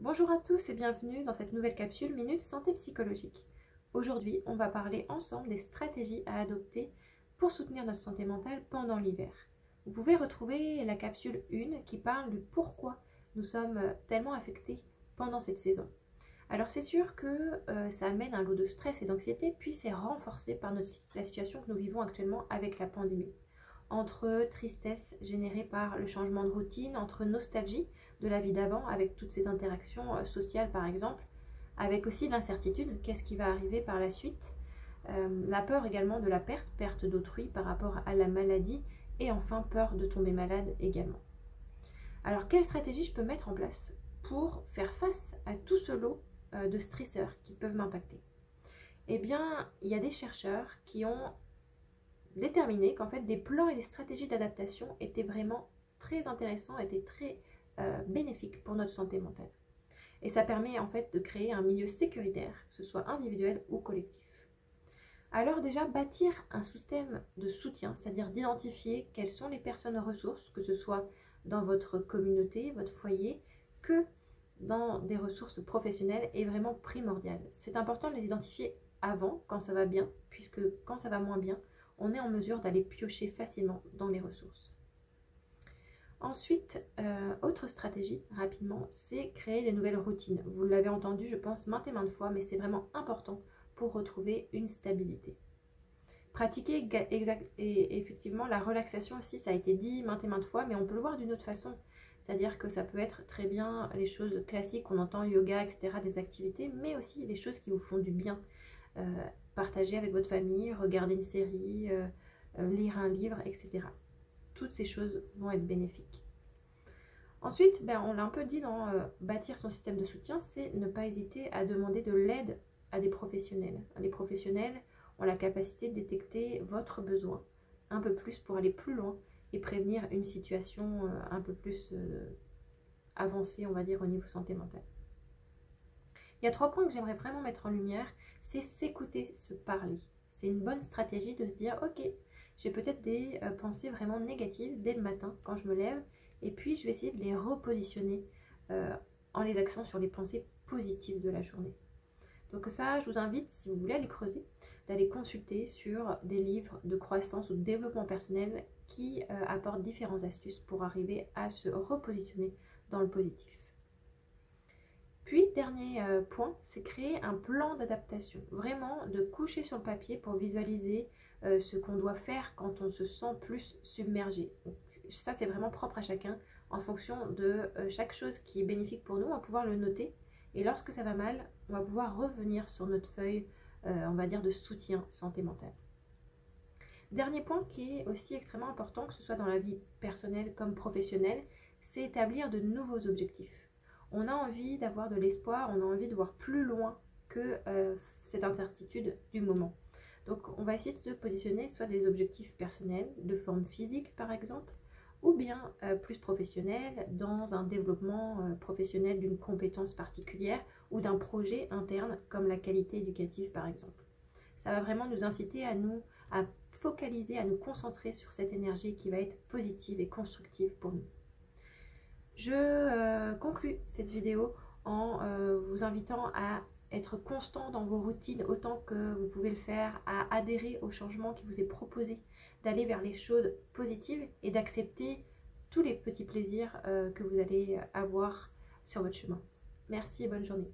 Bonjour à tous et bienvenue dans cette nouvelle capsule Minute Santé Psychologique. Aujourd'hui, on va parler ensemble des stratégies à adopter pour soutenir notre santé mentale pendant l'hiver. Vous pouvez retrouver la capsule 1 qui parle du pourquoi nous sommes tellement affectés pendant cette saison. Alors c'est sûr que ça amène un lot de stress et d'anxiété, puis c'est renforcé par la situation que nous vivons actuellement avec la pandémie. Entre tristesse générée par le changement de routine, entre nostalgie de la vie d'avant avec toutes ces interactions sociales par exemple, avec aussi l'incertitude, qu'est-ce qui va arriver par la suite, la peur également de la perte d'autrui par rapport à la maladie et enfin peur de tomber malade également. Alors quelle stratégie je peux mettre en place pour faire face à tout ce lot de stresseurs qui peuvent m'impacter? Eh bien, il y a des chercheurs qui ont déterminé qu'en fait des plans et des stratégies d'adaptation étaient vraiment très intéressants, étaient très bénéfiques pour notre santé mentale. Et ça permet en fait de créer un milieu sécuritaire, que ce soit individuel ou collectif. Alors déjà, bâtir un système de soutien, c'est-à-dire d'identifier quelles sont les personnes ressources, que ce soit dans votre communauté, votre foyer, que dans des ressources professionnelles, est vraiment primordial. C'est important de les identifier avant, quand ça va bien, puisque quand ça va moins bien, on est en mesure d'aller piocher facilement dans les ressources. Ensuite, autre stratégie, rapidement, c'est créer des nouvelles routines. Vous l'avez entendu, je pense, maintes et maintes fois, mais c'est vraiment important pour retrouver une stabilité. Pratiquer et effectivement la relaxation aussi, ça a été dit maintes et maintes fois, mais on peut le voir d'une autre façon. C'est-à-dire que ça peut être très bien les choses classiques, on entend yoga, etc., des activités, mais aussi les choses qui vous font du bien. Partager avec votre famille, regarder une série, lire un livre, etc. Toutes ces choses vont être bénéfiques. Ensuite, on l'a un peu dit dans bâtir son système de soutien, c'est ne pas hésiter à demander de l'aide à des professionnels. Les professionnels ont la capacité de détecter votre besoin un peu plus pour aller plus loin et prévenir une situation un peu plus avancée, on va dire, au niveau santé mentale. Il y a 3 points que j'aimerais vraiment mettre en lumière, c'est s'écouter, se parler. C'est une bonne stratégie de se dire, ok, j'ai peut-être des pensées vraiment négatives dès le matin quand je me lève, et puis je vais essayer de les repositionner en les axant sur les pensées positives de la journée. Donc ça, je vous invite, si vous voulez aller creuser, d'aller consulter sur des livres de croissance ou de développement personnel qui apportent différentes astuces pour arriver à se repositionner dans le positif. Puis, dernier point, c'est créer un plan d'adaptation. Vraiment de coucher sur le papier pour visualiser ce qu'on doit faire quand on se sent plus submergé. Donc, ça, c'est vraiment propre à chacun. En fonction de chaque chose qui est bénéfique pour nous, on va pouvoir le noter. Et lorsque ça va mal, on va pouvoir revenir sur notre feuille, on va dire, de soutien santé mentale. Dernier point qui est aussi extrêmement important, que ce soit dans la vie personnelle comme professionnelle, c'est établir de nouveaux objectifs. On a envie d'avoir de l'espoir, on a envie de voir plus loin que cette incertitude du moment. Donc on va essayer de se positionner soit des objectifs personnels, de forme physique par exemple, ou bien plus professionnels dans un développement professionnel d'une compétence particulière ou d'un projet interne comme la qualité éducative par exemple. Ça va vraiment nous inciter à focaliser, à nous concentrer sur cette énergie qui va être positive et constructive pour nous. Je conclus cette vidéo en vous invitant à être constant dans vos routines autant que vous pouvez le faire, à adhérer au changement qui vous est proposé, d'aller vers les choses positives et d'accepter tous les petits plaisirs que vous allez avoir sur votre chemin. Merci et bonne journée.